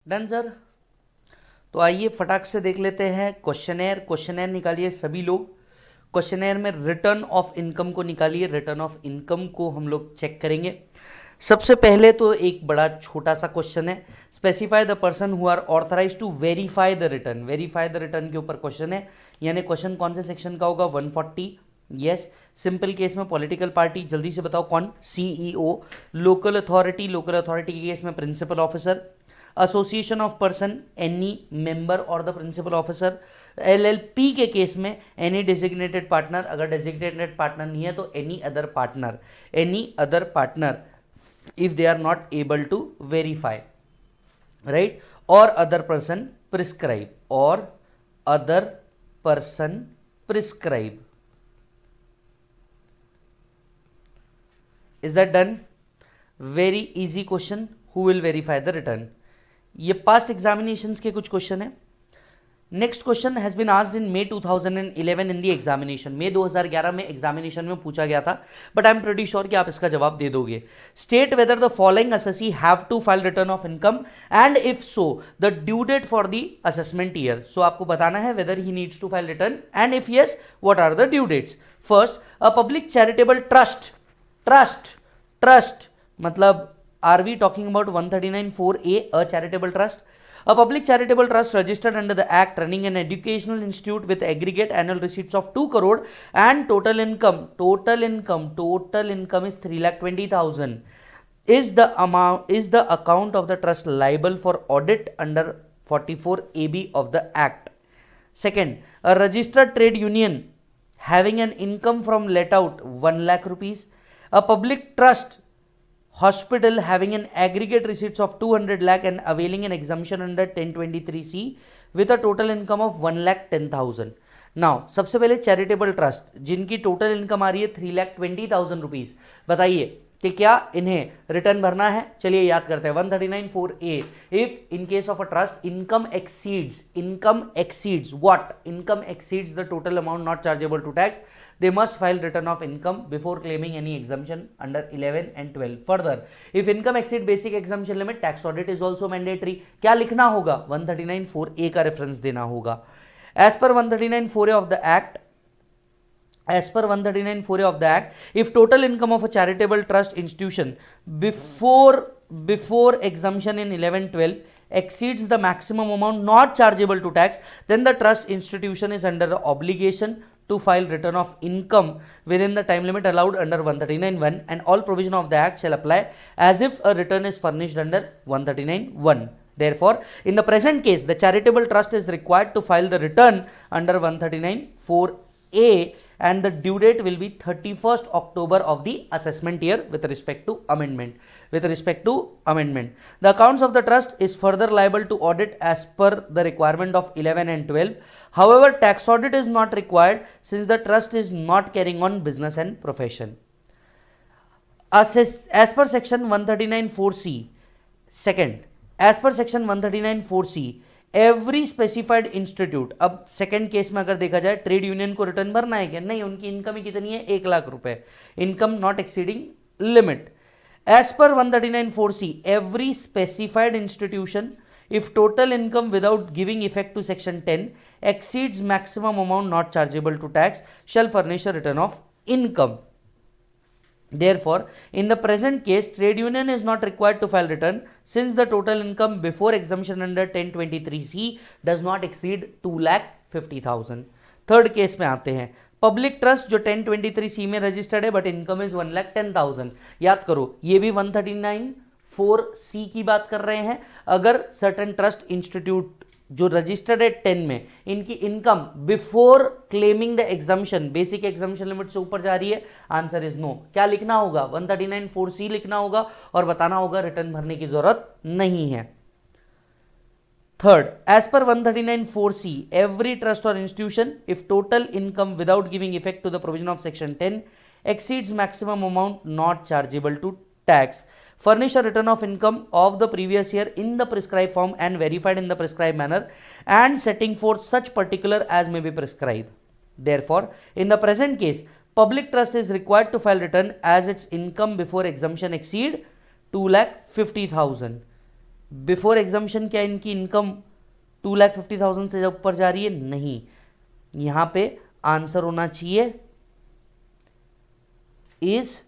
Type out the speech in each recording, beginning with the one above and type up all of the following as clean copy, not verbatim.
Done sir. तो आइए फटाक से देख लेते हैं क्वेश्चनेयर निकालिए सभी लोग। क्वेश्चनेयर में रिटर्न ऑफ इनकम को निकालिए। रिटर्न ऑफ इनकम को हम लोग चेक करेंगे। सबसे पहले तो एक बड़ा छोटा सा क्वेश्चन है, specify the person who are authorise to verify the return. Verify the return के ऊपर क्वेश्चन है, यानी क्वेश्चन कौन से सेक्शन का होगा? 140। यस। सिंपल केस में पॉलिटिकल पार्टी, जल्दी से बताओ कौन? CEO. Local authority, local authority के केस में principal officer. Association of person, any member और द प्रिंसिपल ऑफिसर। एलएलपी के केस में एनी डेजिग्नेटेड पार्टनर, अगर डेजिग्नेटेड पार्टनर नहीं है तो any other partner. Any other partner if they are not able to verify, right? Or other person prescribe, or other person prescribe. Is that done? Very easy question. Who will verify the return? ये past examinations के कुछ question है। Next question has been asked in May 2011 in the examination. मई 2011 में examination में पूछा गया था, but I am pretty sure कि आप इसका जवाब दे दोगे। State whether the following assessee have to file return of income and if so the due date for the assessment year. So आपको बताना है whether he needs to file return and if yes what are the due dates. First, a public charitable trust मतलब are we talking about 139(4)(a) a charitable trust? A public charitable trust registered under the Act running an educational institute with aggregate annual receipts of 2 crore and total income is 3,20,000. Is the account of the trust liable for audit under 44AB of the Act? Second, a registered trade union having an income from let out 1 lakh rupees. A public trust hospital having an aggregate receipts of 200 lakh and availing an exemption under 1023C with a total income of 1,10,000. Now सबसे पहले charitable trust जिनकी total income आ रही है 3,20,000 rupees, बताइए कि क्या इन्हें return भरना है? चलिए याद करते हैं 139(4)(a). If in case of a trust income exceeds what? Income exceeds the total amount not chargeable to tax, they must file return of income before claiming any exemption under 11 and 12. Further, if income exceed basic exemption limit, tax audit is also mandatory. क्या लिखना होगा? 139(4)(a) का reference देना होगा। As per 139(4)(a) of the Act, if total income of a charitable trust institution before exemption in 11-12 exceeds the maximum amount not chargeable to tax, then the trust institution is under the obligation to file return of income within the time limit allowed under 139(1), and all provision of the Act shall apply as if a return is furnished under 139(1). Therefore, in the present case, the charitable trust is required to file the return under 139(4)(a) and the due date will be 31st October of the assessment year with respect to amendment. The accounts of the trust is further liable to audit as per the requirement of 11 and 12. However, tax audit is not required since the trust is not carrying on business and profession. As per section 139(4)(c). Second, as per section 139(4)(c), every specified institute, अब second case में अगर देखा जाए trade union को return भरना है क्या? नहीं, उनकी इनकम ही कितनी है? 1 लाख रुपए, income not exceeding limit. As per 139(4)(c), every specified institution if total income without giving effect to section 10 exceeds maximum amount not chargeable to tax shall furnish a return of income. Therefore, in the present case, trade union is not required to file return since the total income before exemption under 1023C does not exceed 2,50,000. Third case में आते हैं, public trust जो 1023C में registered है but income is 1,10,000। याद करो, ये भी 139(4)(c) की बात कर रहे हैं। अगर सर्टेन ट्रस्ट इंस्टीट्यूट जो रजिस्टर्ड है 10 में, इनकी income before claiming the exemption, basic exemption limit से ऊपर जा रही है, आंसर इज नो। क्या लिखना होगा? 139(4)(c) लिखना होगा और बताना होगा रिटर्न भरने की जरूरत नहीं है। Third, as per 139(4)(c), every trust or institution if total income without giving effect to the provision of section 10 exceeds maximum amount not chargeable to tax, furnish a return of income of the previous year in the prescribed form and verified in the prescribed manner and setting forth such particular as may be prescribed. Therefore, in the present case, public trust is required to file return as its income before exemption exceed 2,50,000. Before exemption क्या इनकी income 2,50,000 से ऊपर जा रही है? नहीं, यहां पे आंसर होना चाहिए is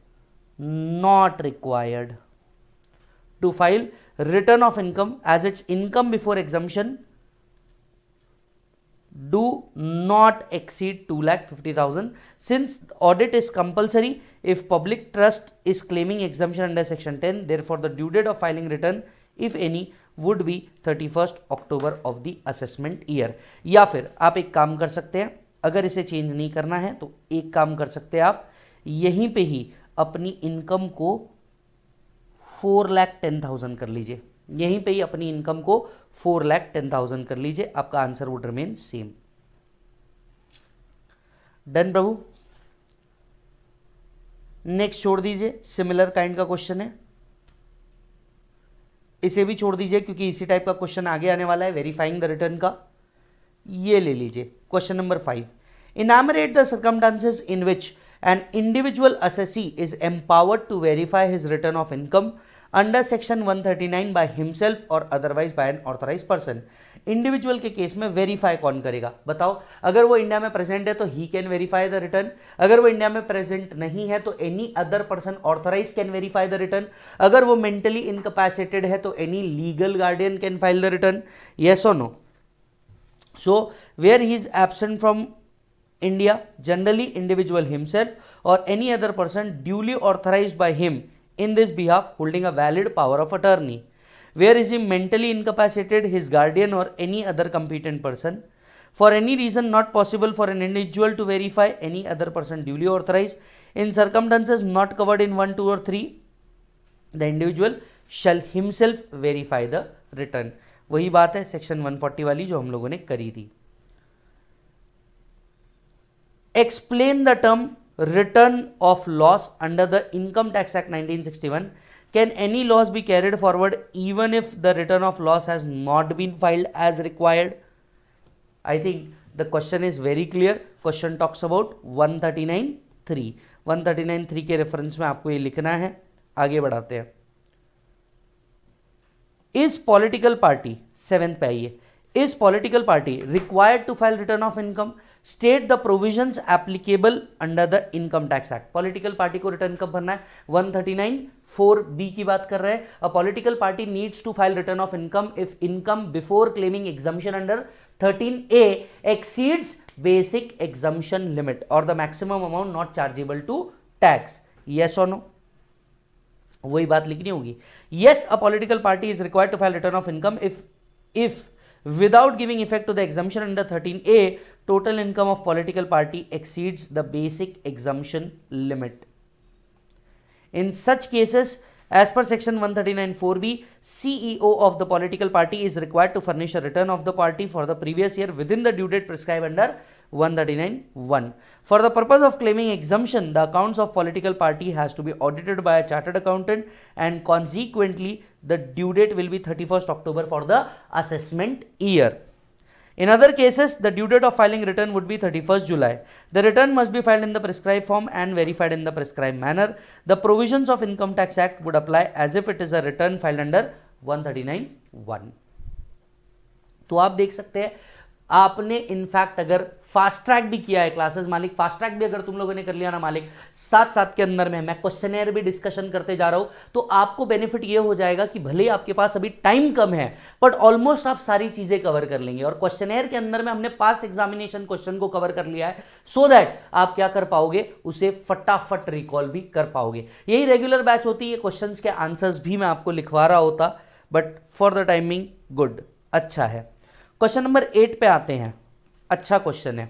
not required to file return of income as its income before exemption do not exceed 2,50,000 since audit is compulsory if public trust is claiming exemption under section 10. Therefore the due date of filing return if any would be 31st October of the assessment year. या फिर आप एक काम कर सकते हैं, अगर इसे चेंज नहीं करना है तो एक काम कर सकते हैं आप यहीं पे ही अपनी इनकम को 4,10,000 कर लीजिए, यहीं पे ही अपनी इनकम को 4,10,000 कर लीजिए, आपका answer would remain same. Done Prabhu. Next छोड़ दीजिए, सिमिलर काइंड का क्वेश्चन है, इसे भी छोड़ दीजिए क्योंकि इसी टाइप का क्वेश्चन आगे आने वाला है वेरीफाइंग द रिटर्न का। ये ले लीजिए question number 5। Enumerate the circumstances in which an individual assessee is empowered to verify his return of income under section 139 by himself or otherwise by an authorized person. Individual के case में verify कौन करेगा बताओ? अगर वो India में present है तो he can verify the return, अगर वो इंडिया में प्रेजेंट नहीं है तो any other person authorise can verify the return, अगर वो मेंटली इनकैपेसिटेड है तो any legal guardian can file the return. Yes और no? So where he is absent from India, generally individual himself or any other person duly authorized by him in this behalf holding a valid power of attorney. Where is he mentally incapacitated, his guardian or any other competent person. For any reason not possible for an individual to verify, any other person duly authorized. In circumstances not covered in 1, 2 or 3, the individual shall himself verify the return. वही बात है section 140 वाली जो हम लोगों ने करी थी। Explain the term return of loss under the Income Tax Act 1961. Can any loss be carried forward even if the return of loss has not been filed as required? I think the question is very clear. Question talks about 139(3). 139(3) के reference में आपको ये लिखना है। आगे बढ़ाते हैं। Is political party, 7th पे आइए, is political party required to file return of income? State the provisions applicable under the Income Tax Act. Political party को रिटर्न कब भरना है? 139(4)(b की बात कर रहे हैं। A political party needs to file return of income if income before claiming exemption under 13A exceeds basic exemption limit or the maximum amount not chargeable to tax. Yes or no? वही बात लिखनी होगी। Yes, a political party is required to file return of income if without giving effect to the exemption under 13A, total income of political party exceeds the basic exemption limit. In such cases, as per section 139(4)(b), CEO of the political party is required to furnish a return of the party for the previous year within the due date prescribed under 139(1). For the purpose of claiming exemption, the accounts of political party has to be audited by a chartered accountant and consequently the due date will be 31st October for the assessment year. In other cases, the due date of filing return would be 31st July. The return must be filed in the prescribed form and verified in the prescribed manner. The provisions of Income Tax Act would apply as if it is a return filed under 139(1). तो आप देख सकते हैं, आपने in fact अगर fast track भी किया है क्लासेस मालिक, फास्ट ट्रैक भी अगर तुम लोगों ने कर लिया ना मालिक, साथ साथ के अंदर में मैं क्वेश्चनर भी डिस्कशन करते जा रहा हूं, तो आपको बेनिफिट ये हो जाएगा कि भले आपके पास अभी टाइम कम है बट ऑलमोस्ट आप सारी चीजें कवर कर लेंगे। और क्वेश्चनर के अंदर में हमने पास्ट एग्जामिनेशन क्वेश्चन को कवर कर लिया है सो दैट आप क्या कर पाओगे, उसे फटाफट रिकॉल भी कर पाओगे। यही रेगुलर बैच होती है, क्वेश्चन के आंसर्स भी मैं आपको लिखवा रहा होता, but for the timing good, अच्छा है। क्वेश्चन नंबर 8 पे आते हैं। अच्छा क्वेश्चन है।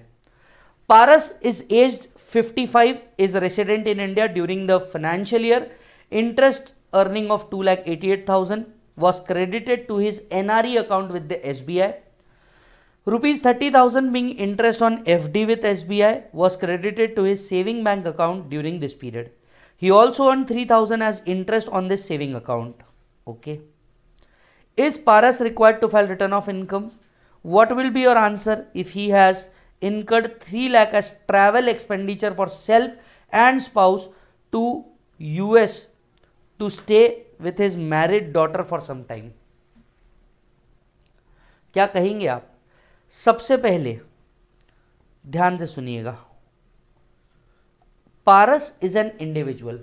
Paras is aged 55, is resident in India during the financial year. Interest earning of 2,88,000 was credited to his NRE account with the SBI. Rupees 30,000 being interest on FD with SBI was credited to his saving bank account during this period. He also earned 3,000 as interest on this saving account. Okay. Is Paras required to file return of income? What will be your answer if he has incurred 3 lakh as travel expenditure for self and spouse to US to stay with his married daughter for some time? क्या कहेंगे आप? सबसे पहले ध्यान से सुनिएगा, पारस is an individual.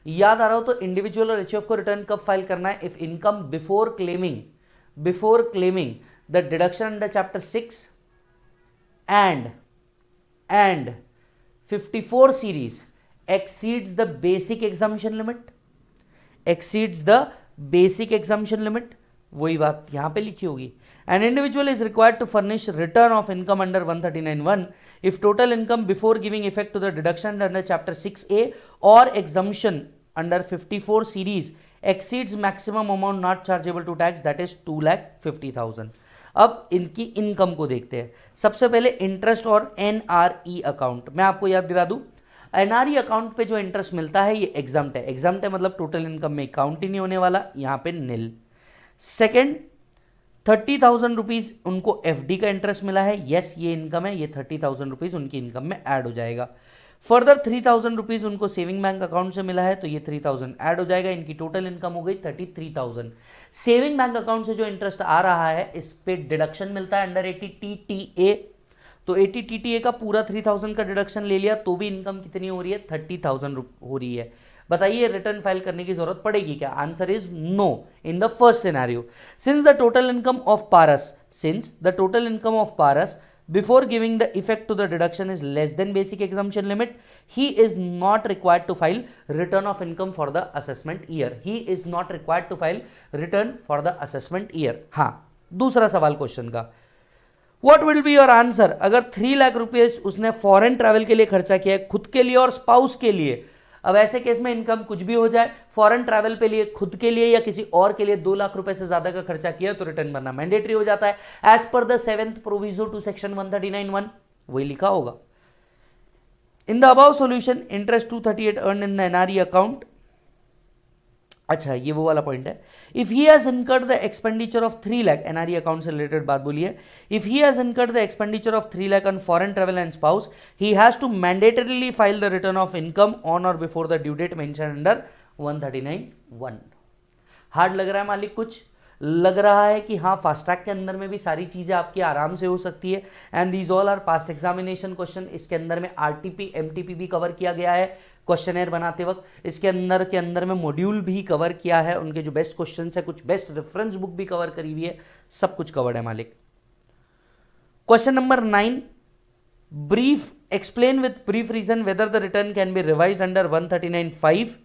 याद आ रहा हो तो इंडिविजुअल और एचयूएफ को रिटर्न कब फाइल करना है? If income before claiming the deduction under chapter 6 and 54 series exceeds the basic exemption limit, वही बात यहां पे लिखी होगी। An individual is required to furnish return of income under 139(1) if total income before giving effect to the deduction under chapter 6A or exemption under 54 series exceeds maximum amount not chargeable to tax, that is 2,50,000। अब इनकी income को देखते हैं। सबसे पहले interest और NRE account, मैं आपको याद दिला दूं, एनआरई अकाउंट पे जो इंटरेस्ट मिलता है ये एग्जाम्प्ट है। एग्जाम्प्ट है मतलब टोटल इनकम में काउंट ही नहीं होने वाला, यहां पे नील। सेकेंड, 30,000 रुपीज उनको एफडी का इंटरेस्ट मिला है, यस ये इनकम है, ये 30,000 रुपीज उनकी इनकम में ऐड हो जाएगा। फर्दर 3,000 रुपीज उनको सेविंग बैंक अकाउंट से मिला है, तो ये 3,000 ऐड हो जाएगा, इनकी टोटल इनकम हो गई 33,000। सेविंग बैंक अकाउंट से जो इंटरेस्ट आ रहा है इस पे डिडक्शन मिलता है अंडर 80TTA, तो 80TTA का पूरा 3,000 का डिडक्शन ले लिया तो भी इनकम कितनी हो रही है? 30,000 हो रही है। बताइए रिटर्न फाइल करने की जरूरत पड़ेगी क्या? Answer is no in the first scenario. Since the total income of Paras before giving the effect to the deduction is less than basic exemption limit, he is not required to file return of income for the assessment year। हाँ, दूसरा सवाल question का, what will be your answer अगर 3 लाख रुपए उसने foreign travel के लिए खर्चा किया है, खुद के लिए और स्पाउस के लिए। अब ऐसे केस में इनकम कुछ भी हो जाए, फॉरेन ट्रैवल पे लिए, खुद के लिए या किसी और के लिए 2 लाख रुपए से ज्यादा का खर्चा किया तो रिटर्न भरना मैंडेटरी हो जाता है as per the 7th proviso to section 139(1), वही लिखा होगा। In the above solution interest 238 earn in the NRE account. अच्छा, ये वो वाला पॉइंट है। If he has incurred the expenditure of 3 lakh, NRE account से रिलेटेड बात बोलिए, if he has incurred the expenditure of 3 lakh on foreign travel and spouse, he has to mandatorily file the return of income on or before the due date mention under 139(1). Hard लग रहा है मालिक? कुछ लग रहा है कि हाँ फास्ट ट्रैक के अंदर में भी सारी चीजें आपकी आराम से हो सकती है, and these all are past examination question. इसके अंदर में आरटीपी एमटीपी भी कवर किया गया है क्वेश्चनर बनाते वक्त, इसके अंदर में मॉड्यूल भी कवर किया है, उनके जो बेस्ट क्वेश्चन है, कुछ बेस्ट रेफरेंस बुक भी कवर करी हुई है, सब कुछ कवर्ड है मालिक। Question number 9, brief explain with brief reason whether the return can be revised under 139(5)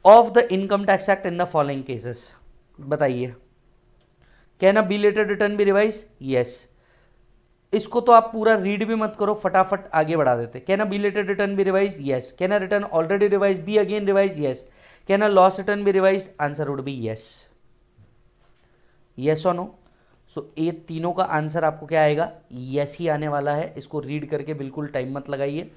of the income tax act in the following cases. बताइए, can a belated return be revise? Yes. इसको तो आप पूरा read भी मत करो, फटाफट आगे बढ़ा देते। Can a belated return be revise? Yes. Can a return already revise be again revise? Yes. Can a loss return be revise? Answer would be yes. Yes और नो? सो ये तीनों का आंसर आपको क्या आएगा? यस ही आने वाला है। इसको रीड करके बिल्कुल टाइम मत लगाइए।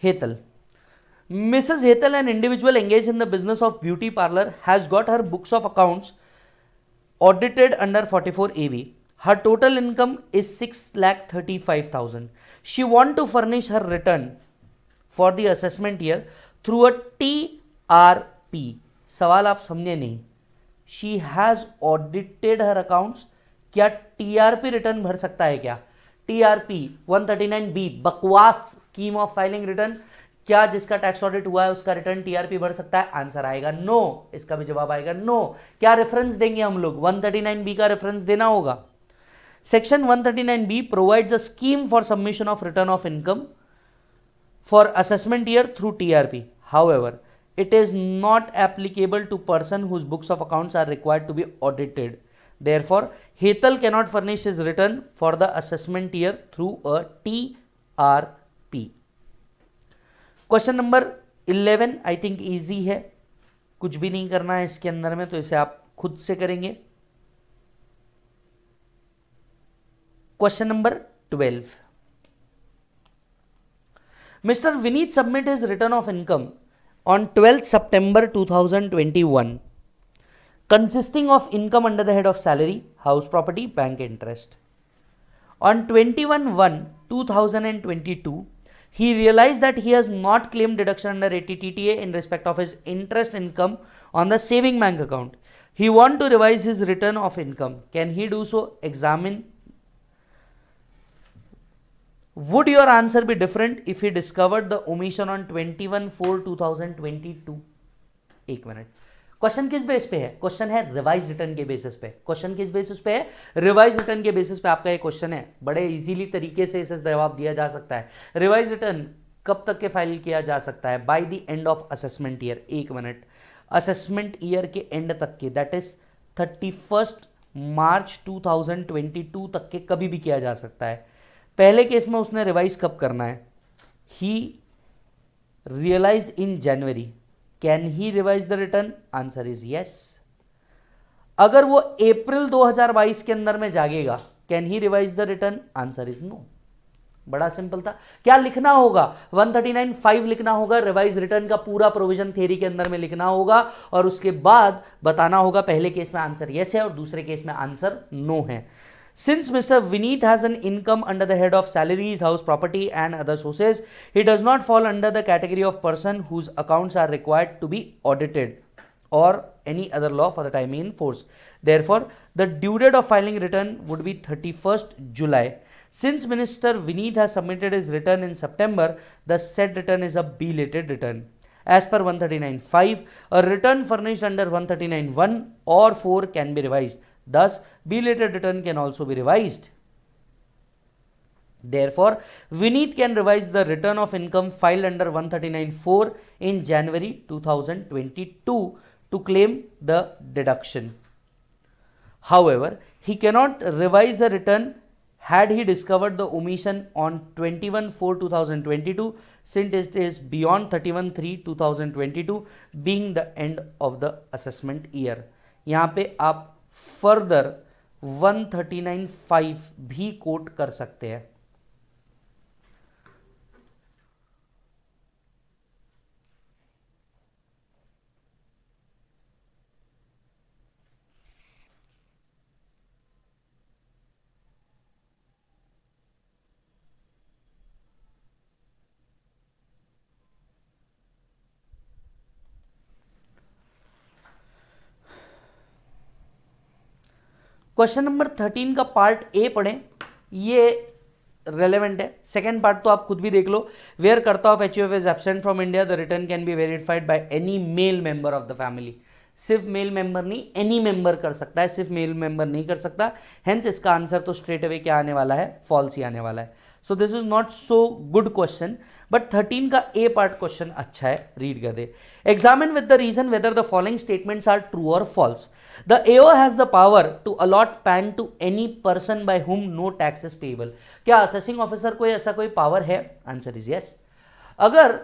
Hetal, Mrs. Hetal, an individual engaged in the business of beauty parlor, has got her books of accounts audited under 44AB. Her total income is 6,35,000. She wants to furnish her return for the assessment year through a TRP. सवाल आप समझे नहीं। She has audited her accounts. क्या TRP return भर सकता है क्या? TRP 139B बकवास स्कीम ऑफ फाइलिंग रिटर्न। क्या जिसका टैक्स ऑडिट हुआ है उसका रिटर्न टीआरपी भर सकता है? आंसर आएगा नो। इसका भी जवाब आएगा नो। क्या रेफरेंस देंगे हम लोग? 139B का रेफरेंस देना होगा। Section 139B provides a scheme for submission of return of income for assessment year through TRP. However, it is not applicable to person whose books of accounts are required to be audited. Therefore, Hetal cannot furnish his return for the assessment year through a TRP. Question number 11 I think easy है, कुछ भी नहीं करना है इसके अंदर में, तो इसे आप खुद से करेंगे। Question number 12, mister Vineet submit his return of income on 12th September 2021 consisting of income under the head of salary, house property, bank interest. On 21/1/2022 he realized that he has not claimed deduction under 80 TTA in respect of his interest income on the saving bank account. He want to revise his return of income. Can he do so? Examine. Would your answer be different if he discovered the omission on 21/4/2022? एक minute, question किस base पे है? Question है revise return के basis पे. Question किस basis पे है? रिवाइज रिटर्न के बेसिस पे आपका ये क्वेश्चन है. बड़े इजीली तरीके से इसे जवाब दिया जा सकता है. रिवाइज रिटर्न कब तक के फाइल किया जा सकता है? By the end of assessment year. एक मिनट, असेसमेंट ईयर के एंड तक के, दैट इज 31 मार्च 2022 तक के कभी भी किया जा सकता है. पहले केस में उसने रिवाइज कब करना है? He realised in January. Can he revise the return? Answer is yes. अगर वो अप्रैल 2022 के अंदर में जागेगा, can he revise the return? Answer is no. बड़ा सिंपल था. क्या लिखना होगा? 139(5) लिखना होगा. रिवाइज रिटर्न का पूरा प्रोविजन थ्योरी के अंदर में लिखना होगा और उसके बाद बताना होगा पहले केस में आंसर यस है और दूसरे केस में आंसर नो है. Since Mr. Vineet has an income under the head of salaries, house, property and other sources, he does not fall under the category of person whose accounts are required to be audited or any other law for the time in force. Therefore, the due date of filing return would be 31st July. Since Mr. Vineet has submitted his return in September, the said return is a belated return. As per 139(5), a return furnished under 139(1) or 4 can be revised. Thus, belated return can also be revised. Therefore, Vineet can revise the return of income filed under 139(4) in January 2022 to claim the deduction. However, he cannot revise the return had he discovered the omission on 21/4/2022, since it is beyond 31/3/2022 being the end of the assessment year. यहाँ पे आप further 139(5) भी coat कर सकते हैं. Question number 13 का part A पढ़ें, ये रेलेवेंट है. सेकेंड पार्ट तो आप खुद भी देख लो. वेयर कर्ता of HUF is absent from India, the return can be verified by any male member of the family. सिर्फ मेल मेंबर नहीं, एनी मेंबर कर सकता है, सिर्फ मेल मेंबर नहीं कर सकता. हेंस इसका आंसर तो स्ट्रेट अवे क्या आने वाला है? फॉल्स ही आने वाला है. So this is not so good question, but 13 का ए पार्ट क्वेश्चन अच्छा है, रीड कर दे. Examine with the reason whether the following statements are true or false. The AO has the power to allot PAN to any person by whom no tax is payable. क्या assessing officer को ऐसा कोई power है? Answer is yes. अगर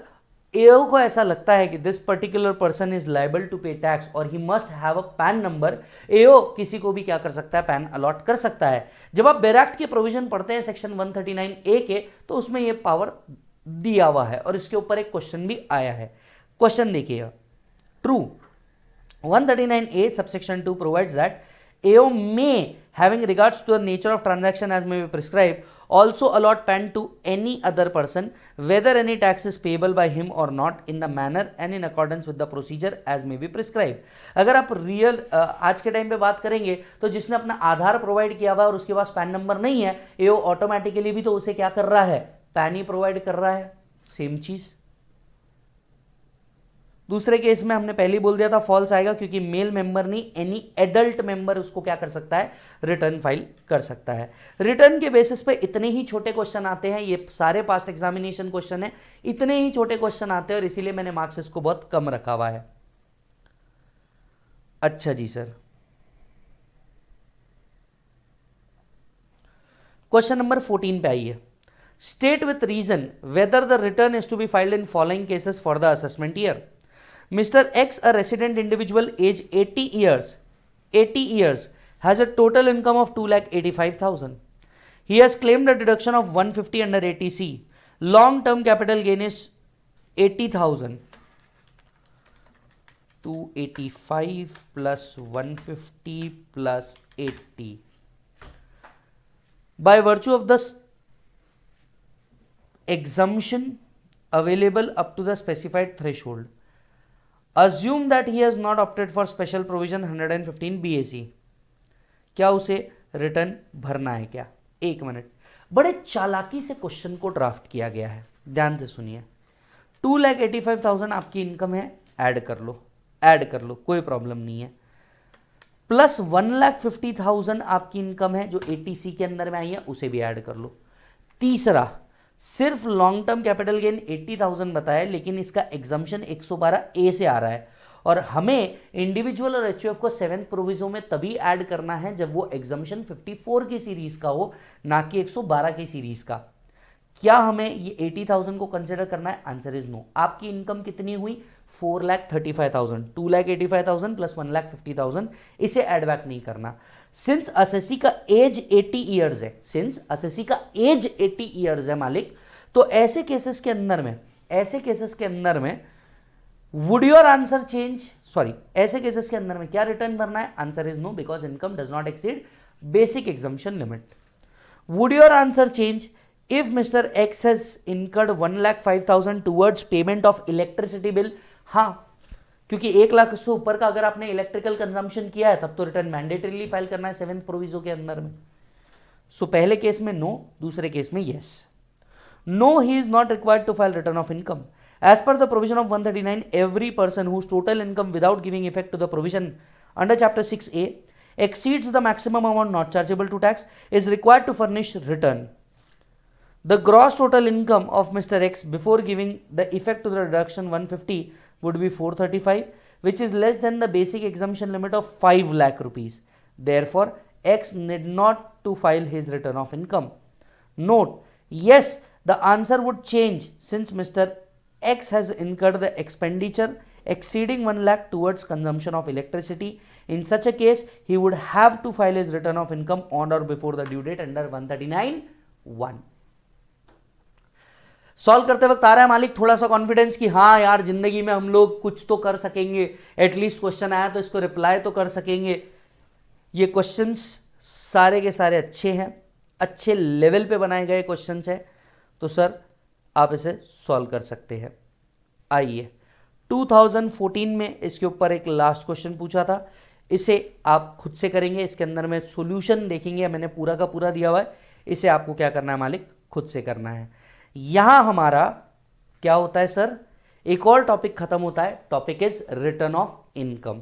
AO को ऐसा लगता है कि this particular person is liable to pay tax और he must have a PAN number, AO किसी को भी क्या कर सकता है? पैन अलॉट कर सकता है. जब आप बेरैक्ट के प्रोविजन पढ़ते हैं सेक्शन 139A के, तो उसमें यह पावर दिया हुआ है और इसके ऊपर एक क्वेश्चन भी आया है. क्वेश्चन देखिएगा. True 139A subsection 2 provides that AO may, having regards to the nature of transaction as may be prescribed, also allot PAN to any other person, whether any tax is payable by him or not, in the manner and in accordance with the procedure as may be prescribed. अगर आप real आज के time पे बात करेंगे तो जिसने अपना आधार प्रोवाइड किया हुआ और उसके पास पैन नंबर नहीं है, AO ऑटोमेटिकली भी तो उसे क्या कर रहा है? पैन ही प्रोवाइड कर रहा है. सेम चीज दूसरे केस में हमने पहले ही बोल दिया था फॉल्स आएगा, क्योंकि मेल मेंबर नहीं, एनी एडल्ट मेंबर उसको क्या कर सकता है? रिटर्न फाइल कर सकता है. रिटर्न के बेसिस पे इतने ही छोटे क्वेश्चन आते हैं, ये सारे पास्ट एग्जामिनेशन क्वेश्चन है, इतने ही छोटे क्वेश्चन आते हैं और इसीलिए मैंने मार्क्स इसको बहुत कम रखा हुआ है. अच्छा जी सर. क्वेश्चन नंबर 14 पे आइए. State with reason whether the return is to be filed in following cases for the assessment year. Mr. X, a resident individual, age 80 years, has a total income of 2,85,000. He has claimed a deduction of 150 under 80C. Long-term capital gain is 80,000. 285 plus 150 plus 80. By virtue of the exemption available up to the specified threshold. Assume that he has not opted for special provision 115 BAC. क्या उसे return भरना है क्या? एक minute, बड़े चालाकी से question को ड्राफ्ट किया गया है, ध्यान से सुनिए। 2,85,000 आपकी इनकम है, ऐड कर लो, कोई प्रॉब्लम नहीं है। प्लस 1,50,000 आपकी इनकम है जो ATC के अंदर में आई है, उसे भी ऐड कर लो। तीसरा, सिर्फ लॉन्ग टर्म कैपिटल गेन 80,000 बताया, लेकिन इसका एग्जम्पशन 112A से आ रहा है, और हमें इंडिविजुअल और HUF को 7th प्रोविजो में तभी ऐड करना है जब वो एग्जम्पशन 54 की सीरीज का हो, ना कि 112 की सीरीज का। क्या हमें ये 80,000 को कंसिडर करना है? Answer is no. आपकी इनकम कितनी हुई? 4,35,000। 2,85,000 प्लस 1,50,000, इसे ऐड बैक नहीं करना। सिंस असेसी का एज 80 ईयर्स है, मालिक, तो ऐसे केसेस के अंदर में would your answer change? Sorry, ऐसे केसेस के अंदर में क्या रिटर्न भरना है? Answer is no, because income does not exceed basic exemption limit. Would your answer change if Mr. X has incurred 1,05,000 towards payment of electricity bill? हाँ, क्योंकि 1,00,000 से ऊपर का अगर आपने इलेक्ट्रिकल कंजम्पशन किया है तब तो रिटर्न मैंडेटरीली फाइल करना है 7th प्रोविजो के अंदर में। सो पहले केस में नो, दूसरे केस में yes. No, he is not required to file return of income as per the provision of 139। Every person whose total income without giving effect to the provision under chapter 6A exceeds the maximum amount not chargeable to tax is required to furnish return. The gross total income of Mr. X before giving the effect to the reduction 150 would be 435, which is less than the basic exemption limit of 5 lakh rupees. Therefore, X need not to file his return of income. Note, yes, the answer would change since Mr. X has incurred the expenditure exceeding 1 lakh towards consumption of electricity. In such a case, he would have to file his return of income on or before the due date under 139(1). Solve करते वक्त आ रहा है मालिक थोड़ा सा confidence कि हाँ यार जिंदगी में हम लोग कुछ तो कर सकेंगे, एटलीस्ट क्वेश्चन आया तो इसको रिप्लाई तो कर सकेंगे। ये क्वेश्चंस सारे के सारे अच्छे हैं, अच्छे लेवल पे बनाए गए क्वेश्चंस हैं, तो सर आप इसे सॉल्व कर सकते हैं। आइए, 2014 में इसके ऊपर एक लास्ट क्वेश्चन पूछा था, इसे आप खुद से करेंगे। इसके अंदर में सॉल्यूशन देखेंगे, मैंने पूरा का पूरा दिया हुआ है, इसे आपको क्या करना है मालिक? खुद से करना है। यहां हमारा क्या होता है सर? एक और टॉपिक खत्म होता है, topic is return of income.